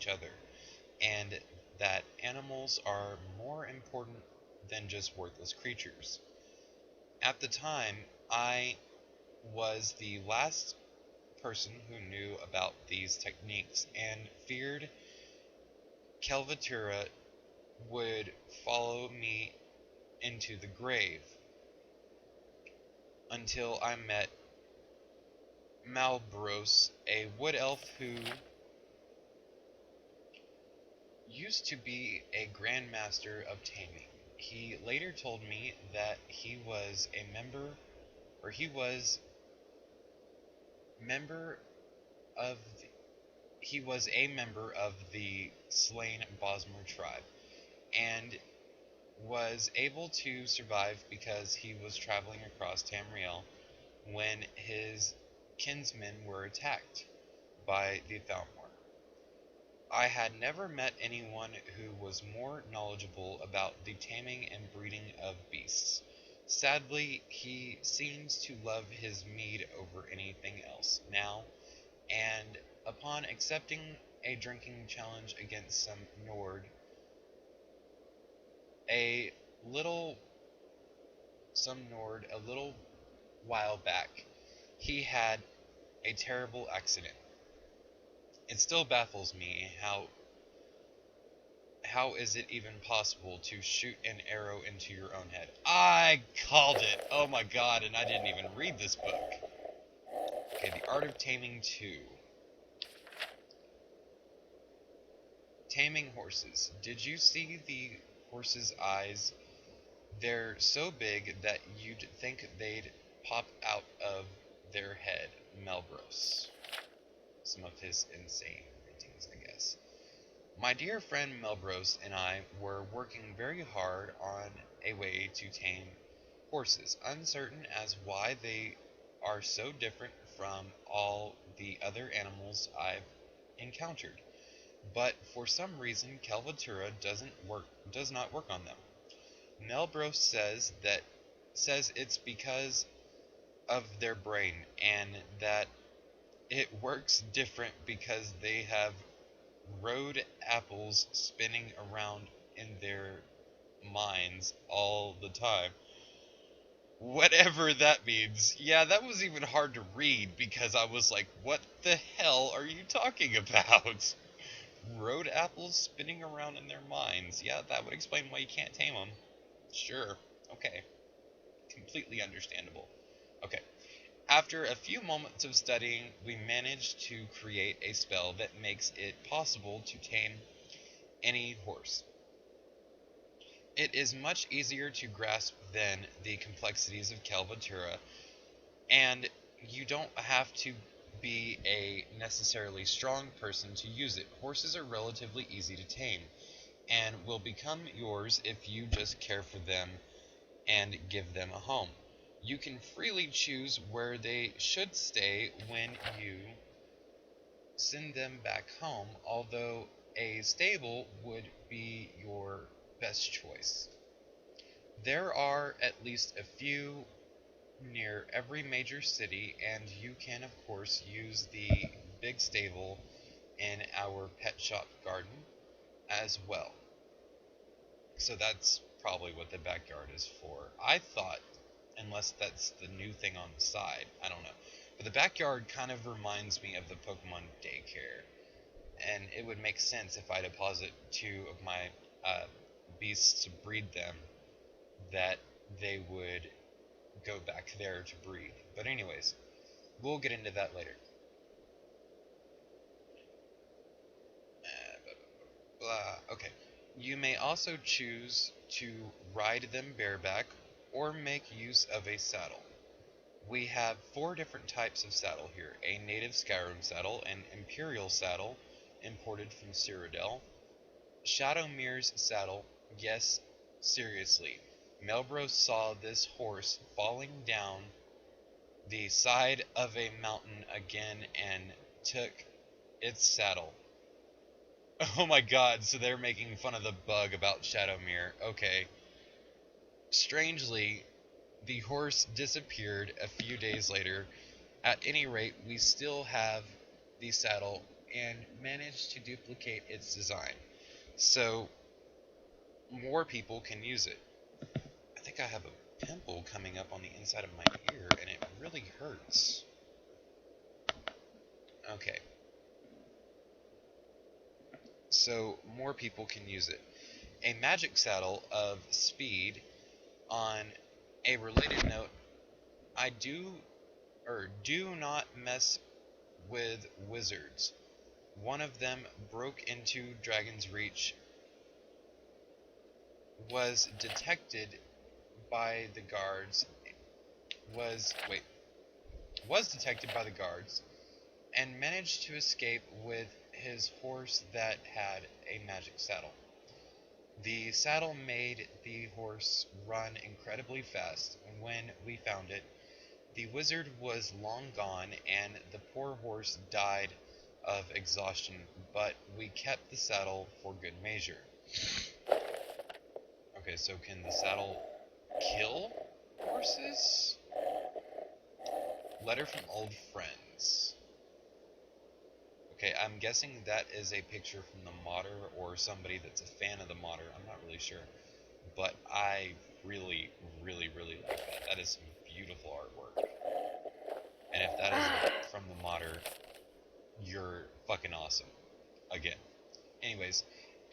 each other, and that animals are more important than just worthless creatures. At the time, I was the last person who knew about these techniques and feared Kelvatura would follow me into the grave until I met Malbros, a wood elf who used to be a grandmaster of taming. He later told me that he was a member, or he was member of the, he was a member of the slain Bosmer tribe, and was able to survive because he was traveling across Tamriel when his kinsmen were attacked by the Thalmor. I had never met anyone who was more knowledgeable about the taming and breeding of beasts. Sadly, he seems to love his mead over anything else now, and upon accepting a drinking challenge against some Nord a little a little while back, he had a terrible accident. It still baffles me how is it even possible to shoot an arrow into your own head? I called it! Oh my god, and I didn't even read this book. Okay, The Art of Taming 2. Taming horses. Did you see the horse's eyes? They're so big that you'd think they'd pop out of their head. Melbros. Some of his insane paintings, I guess. My dear friend Melbros and I were working very hard on a way to tame horses, uncertain as why they are so different from all the other animals I've encountered. But for some reason Calvatura does not work on them. Melbros says it's because of their brain, and that it works different because they have road apples spinning around in their minds all the time. Whatever that means. Yeah, that was even hard to read because I was like, what the hell are you talking about? Road apples spinning around in their minds. Yeah, that would explain why you can't tame them. Sure. Okay. Completely understandable. Okay. After a few moments of studying, we managed to create a spell that makes it possible to tame any horse. It is much easier to grasp than the complexities of Calvatura, and you don't have to be a necessarily strong person to use it. Horses are relatively easy to tame, and will become yours if you just care for them and give them a home. You can freely choose where they should stay when you send them back home, although a stable would be your best choice. There are at least a few near every major city, and you can, of course, use the big stable in our pet shop garden as well. So that's probably what the backyard is for. I thought, unless that's the new thing on the side, I don't know. But the backyard kind of reminds me of the Pokemon daycare. And it would make sense if I deposit two of my beasts to breed them, that they would go back there to breed. But anyways, we'll get into that later. Okay. You may also choose to ride them bareback or make use of a saddle. We have four different types of saddle here: a native Skyrim saddle, an Imperial saddle imported from Cyrodiil, Shadowmere's saddle. Yes, seriously, Melbros saw this horse falling down the side of a mountain again and took its saddle. Oh my god, so they're making fun of the bug about Shadowmere. Okay. Strangely, the horse disappeared a few days later. At any rate, we still have the saddle and managed to duplicate its design, so more people can use it. I think I have a pimple coming up on the inside of my ear, and it really hurts. Okay. So more people can use it. A magic saddle of speed. On a related note, I do not mess with wizards. One of them broke into Dragon's Reach, was detected by the guards, was detected by the guards, and managed to escape with his horse that had a magic saddle. The saddle made the horse run incredibly fast. When we found it, the wizard was long gone, and the poor horse died of exhaustion, but we kept the saddle for good measure. Okay, so can the saddle kill horses? Letter from old friends. Okay, I'm guessing that is a picture from the modder or somebody that's a fan of the modder. I'm not really sure. But I really, really, really like that. That is some beautiful artwork. And if that is from the modder, you're fucking awesome. Again. Anyways,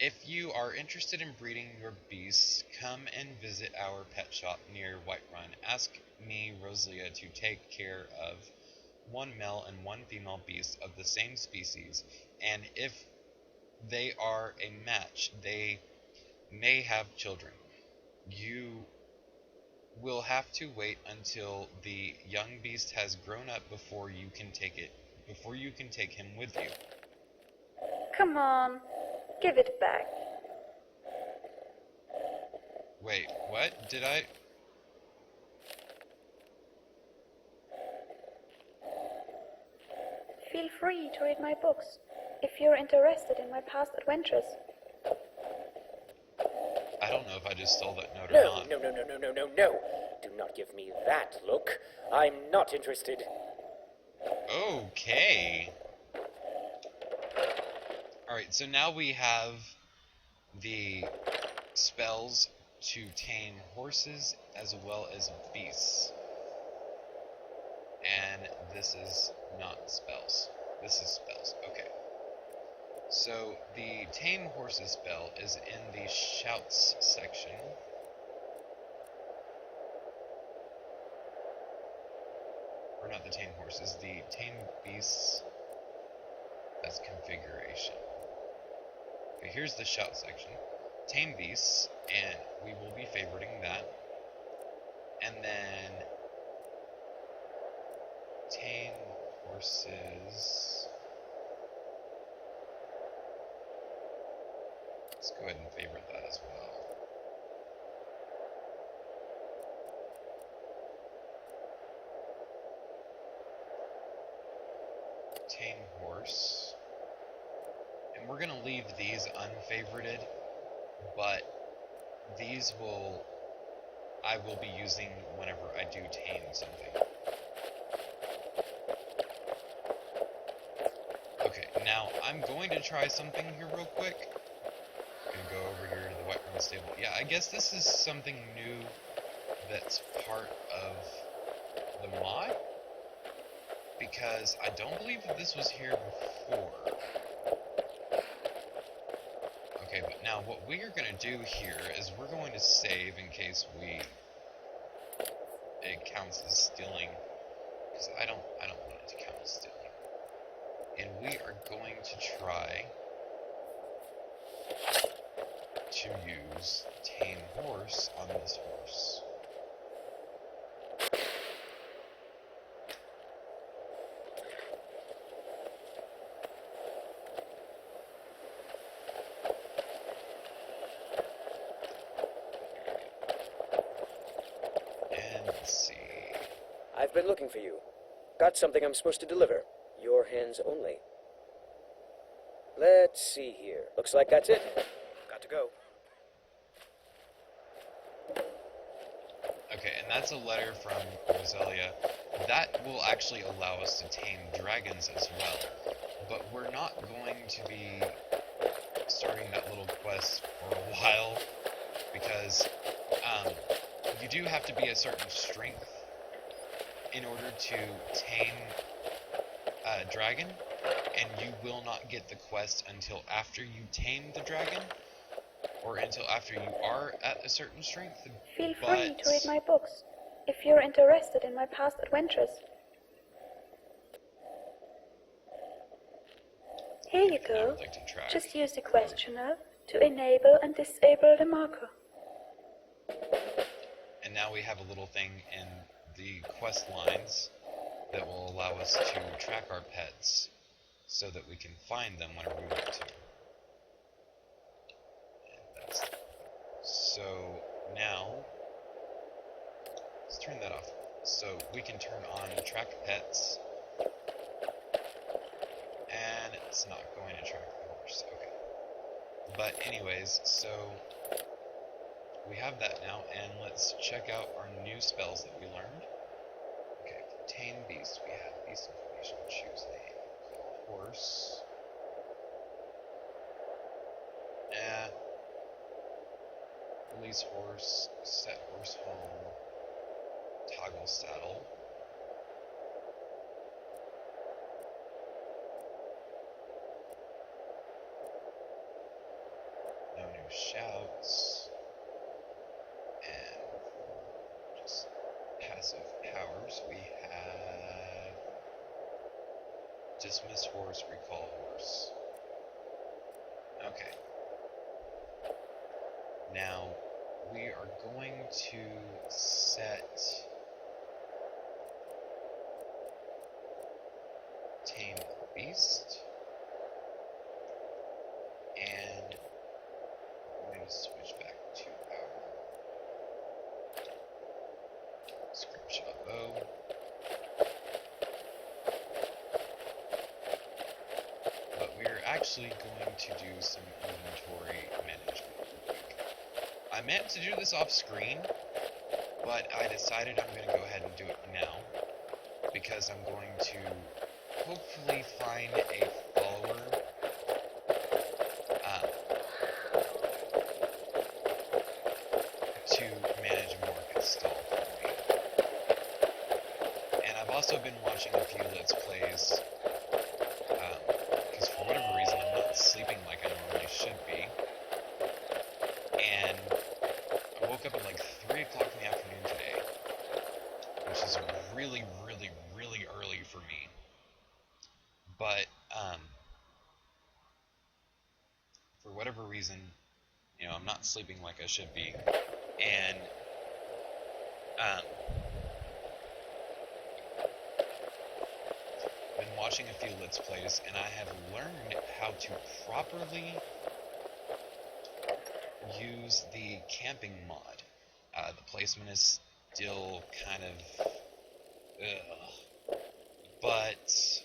if you are interested in breeding your beasts, come and visit our pet shop near Whiterun. Ask me, Rosalia, to take care of one male and one female beast of the same species, and if they are a match, they may have children. You will have to wait until the young beast has grown up before you can take him with you. Come on, give it back. Wait, what? Did I? Feel free to read my books, if you're interested in my past adventures. I don't know if I just stole that note or not. No. Do not give me that look. I'm not interested. Okay. Alright, so now we have the spells to tame horses as well as beasts. And this is not spells. This is spells. Okay. So the tame horses spell is in the shouts section. Or not the tame horses, the tame beasts. That's configuration. Okay, here's the shout section. Tame beasts, and we will be favoriting that. And then tame horses. Let's go ahead and favorite that as well. Tame horse. And we're going to leave these unfavorited, but these I will be using whenever I do tame something. Okay, now I'm going to try something here real quick. I'm going to go over here to the Whiterun stable. Yeah, I guess this is something new that's part of the mod, because I don't believe that this was here before. Okay, but now what we are going to do here is we're going to save in case it counts as stealing, because I don't want it to count as stealing. And we are going to try to use tame horse on this horse. And let's see. I've been looking for you. Got something I'm supposed to deliver. Your hands only. Let's see here. Looks like that's it. Got to go. Okay, and that's a letter from Rosalia. That will actually allow us to tame dragons as well. but we're not going to be starting that little quest for a while, because you do have to be a certain strength in order to tame a dragon, and you will not get the quest until after you tame the dragon, or until after you are at a certain strength. Feel free to read my books if you're interested in my past adventures. Here you I go. would like to track. Just use the questioner to enable and disable the marker. And now we have a little thing in the quest lines that will allow us to track our pets so that we can find them whenever we want to. And that's so now let's turn that off. So we can turn on track pets, and it's not going to track the horse. Okay. But anyways, so we have that now, and let's check out our new spells that we learned. Okay, for tame beast, we have beast information, choose name, horse. Release horse, set horse home, toggle saddle. No new shouts. And just passive powers, we have dismiss horse, recall horse. Okay. Now we are going to set tame beast, and I'm going to switch back to our screenshot bow. But we're actually going to do some inventory management. I meant to do this off screen, but I decided I'm going to go ahead and do it now, because I'm going to hopefully find a follower to manage more install for me. And I've also been watching a few Let's Plays, because for whatever reason I'm not sleeping like I normally should be. And I woke up at like 3 o'clock in the afternoon today, which is really, really, really early for me. But, for whatever reason, you know, I'm not sleeping like I should be. And, been watching a few Let's Plays, and I have learned how to properly use the camping mod. The placement is still kind of but let's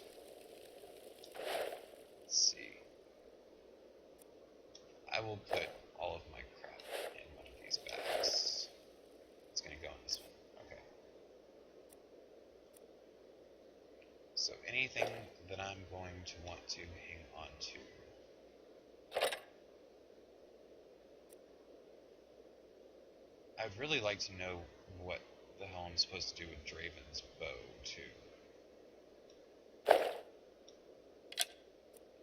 see. I will put all of my crap in one of these bags. It's gonna go in this one. Okay. So anything that I'm going to want to hang on to. I'd really like to know what the hell I'm supposed to do with Draven's bow, too.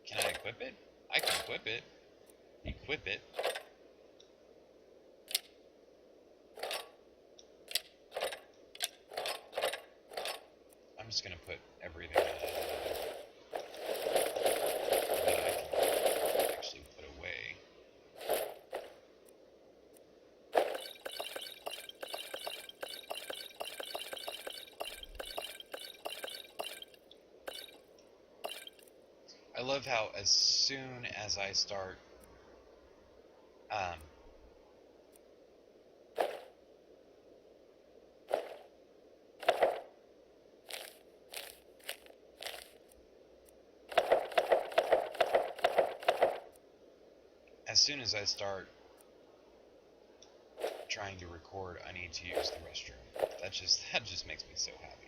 Can I equip it? I can equip it. Equip it. I'm just gonna put everything that I can actually put away. I love how as soon as I start trying to record, I need to use the restroom. That just makes me so happy.